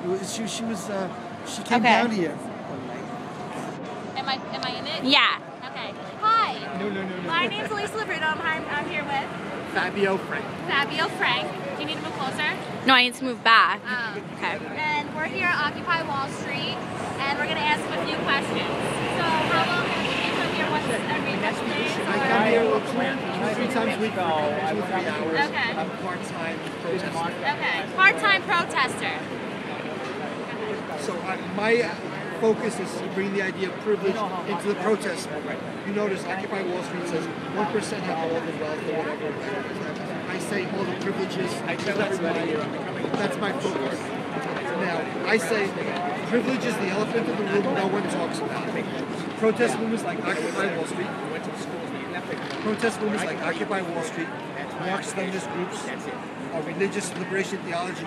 She came down here. Am I in it? Yeah. Okay. Hi. No. My name's Elisa. I'm here with Fabio Frank. Fabio Frank. Do you need to move closer? No, I need to move back. Okay. And we're here at Occupy Wall Street, and we're going to ask a few questions. So, how long have you been here? Once every couple days? I come here 2 3 times a week for 2 or 3 hours. Okay. I'm a part-time protester. Okay. Part-time protester. So my focus is to bring the idea of privilege into the protest movement. You notice Occupy Wall Street says 1% have all the wealth or whatever. I say all the privileges to everybody. That's my focus. Now, I say privilege is the elephant in the room no one talks about. Protest movements like Occupy Wall Street, Marxist-Leninist groups, religious liberation theology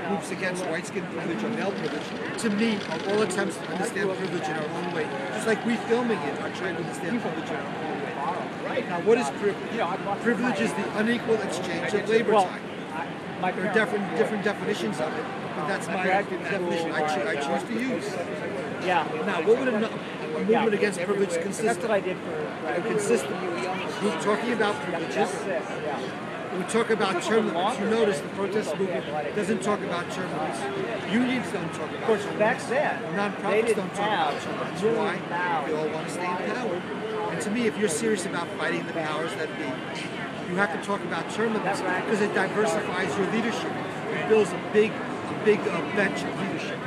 groups against white skin privilege or male privilege, to me, are all attempts to understand privilege in our own way. Just like we filming it are trying to understand privilege in our own way. Now, what is privilege? Privilege is the unequal exchange of labor time. There are different definitions of it, but that's my definition I choose to use. Now, what would a movement against privilege consist of? It would consist of talking about privileges. We talk about term limits. You notice the protest movement doesn't talk about term limits. Unions don't talk about term limits. Non-profits don't talk about term limits. Why? They all want to stay in power. And to me, if you're serious about fighting the powers that be, you have to talk about term limits because it diversifies your leadership. It builds a big bench of leadership.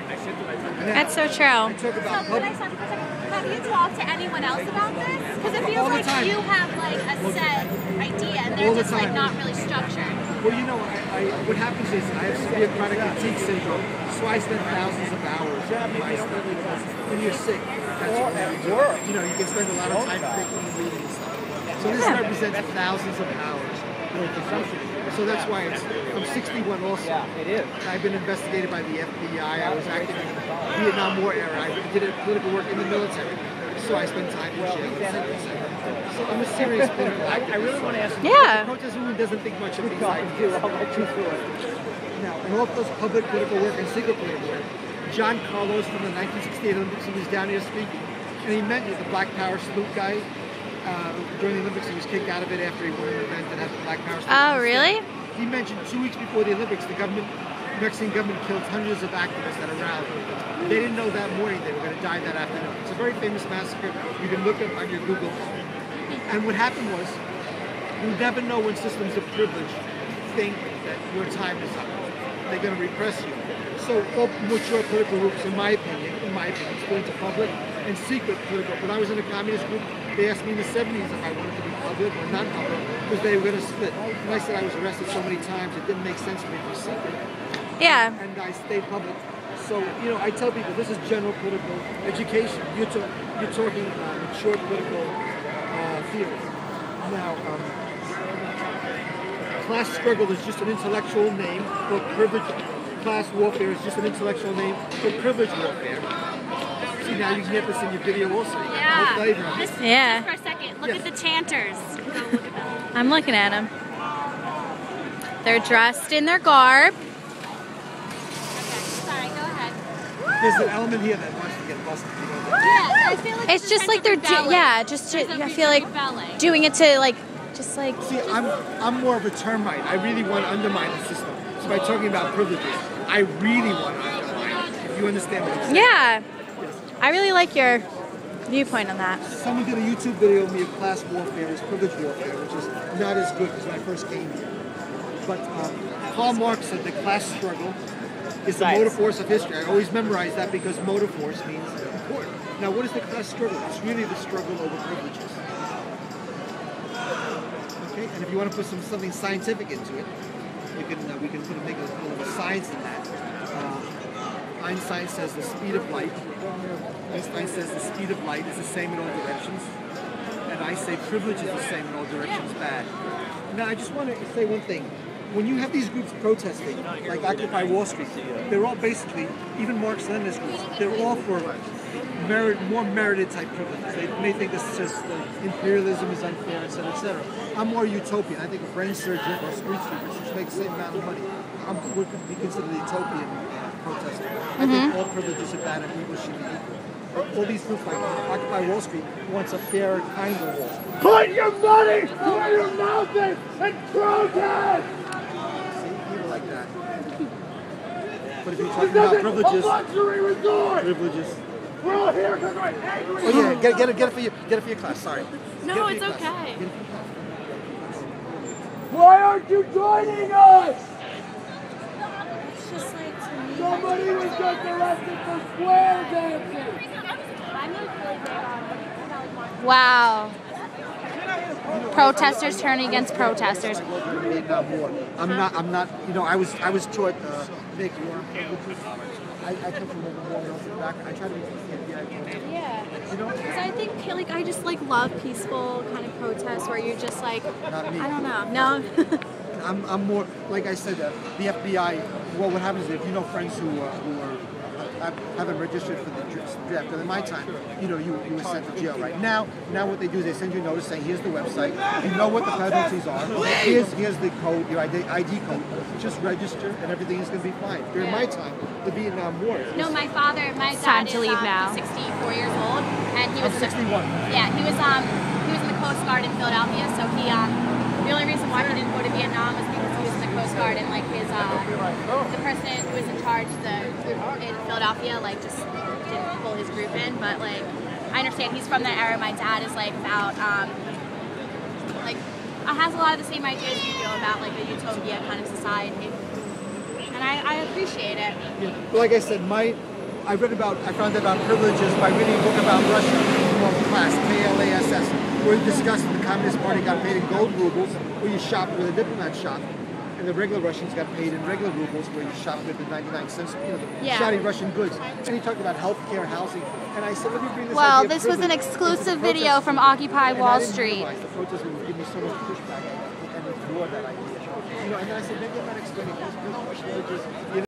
That's so true. I talk about Have you talked to anyone else about this? Because it feels like you have like a set idea and they're just like not really structured. Well, you know, what happens is I have severe chronic fatigue syndrome, so I spend thousands of hours on my stuff because when you're sick, that's what you do. You know, you can spend a lot of time thinking and reading and stuff. So this represents thousands of hours worth of something. So that's why I'm 61 also. It is. I've been investigated by the FBI. I was active in the Vietnam War era. I did political work in the military. So I spent time in jail, etc. So I'm a serious political activist. I really want to ask you. Yeah. The protest movement doesn't think much of these ideas. Now, in all those public political work and secret political work, John Carlos from the 1968 Olympics, he was down here speaking, and he met the Black Power salute guy. During the Olympics, he was kicked out of it after he won an event that had the Black Power salute. Oh, really? He mentioned 2 weeks before the Olympics, the Mexican government killed hundreds of activists at a rally. They didn't know that morning they were going to die that afternoon. It's a very famous massacre. You can look up on your Google. And what happened was, you never know when systems of privilege think that your time is up. They're going to repress you. So all mature political groups, in my opinion, split into public and secret political. When I was in a communist group, they asked me in the 70s if I wanted to be public or not public because they were going to split. And I said I was arrested so many times it didn't make sense for me to be secret. Yeah. And I stayed public. So, you know, I tell people this is general political education. You're talking mature political theory. Now, class struggle is just an intellectual name for privilege. Class warfare is just an intellectual name for privilege warfare. See, now you can get this in your video also. Yeah. Just for a second, look at the chanters. I'm looking at them. They're dressed in their garb. Okay, sorry, go ahead. There's an element here that wants to get busted. Yeah, I feel like It's just like they're I feel like doing it to like just like. See, I'm more of a termite. I really want to undermine the system. So by talking about privileges, I really want to undermine it. If you understand what I'm saying. Yeah. I really like your viewpoint on that. Someone did a YouTube video of me of class warfare as privilege warfare, which is not as good as when I first came here. But Karl Marx said the class struggle is the motor force of history. I always memorize that because motor force means important. Now, what is the class struggle? It's really the struggle over privileges. Okay, and if you want to put something scientific into it, we can make a little bit of science in that. Einstein says the speed of light. Einstein says the speed of light is the same in all directions, and I say privilege is the same in all directions. Bad. Now, I just want to say one thing. When you have these groups protesting, like Occupy Wall Street, they're all basically, even Marxist-Leninist groups, they're all for more merited type privileges. They may think this is just imperialism is unfair, etc., etc. I'm more utopian. I think a brain surgeon or a street sweeper should make the same amount of money. Would be considered utopian protesting. I think all privileges are bad and people should be equal. But all these groups like Occupy Wall Street wants a fair, kinder Wall Street. Put your money where your mouth is and protest! See, people like that. But if you're talking about privileges, privileges. We're all here because we're angry. Oh yeah, get it for your class. Sorry. No, it's okay. Why aren't you joining us? It's just like to me. Somebody was just arrested for square dancing. Wow. Protesters turning against protesters. I'm not. You know, I was taught make war privileges. I come from a more military background. I try to be FBI. Yeah. You know? Because I think, like, I just like love peaceful kind of protests where you're just like, Not me. I don't know. No. I'm more, like I said, the FBI, well, what happens is if you know friends who haven't registered for the draft, and in my time, you know, you were sent to jail, right? Now what they do is they send you a notice saying, here's the website, you know what the penalties are, here's the code, your ID code, just register and everything is going to be fine. During my time, the Vietnam War. No, my dad time to is leave now. 64 years old, and he was I'm 61. Yeah, he was in the Coast Guard in Philadelphia. So he the only reason why he didn't go to Vietnam was because he was in the Coast Guard, and like his the person who was in charge the group in Philadelphia like just didn't pull his group in. But like I understand he's from that era. My dad is like about like has a lot of the same ideas you do about like a utopia kind of society, and I appreciate it. Yeah. Like I said, I found out about privileges by reading a book about Russia called Class, KLASS, where it discussed the Communist Party got paid in gold rubles, where you shop where the diplomat shop, and the regular Russians got paid in regular rubles, where you shop with the 99 cents, you know, the shoddy Russian goods. And he talked about healthcare, housing, and I said, let me bring this Well, idea of this was an privilege exclusive into the video protest from movement. Occupy And Wall I didn't Street. realize the protest movement would give me so much pushback and ignore that idea. You know, and then I said, maybe I'm not explaining those privileges.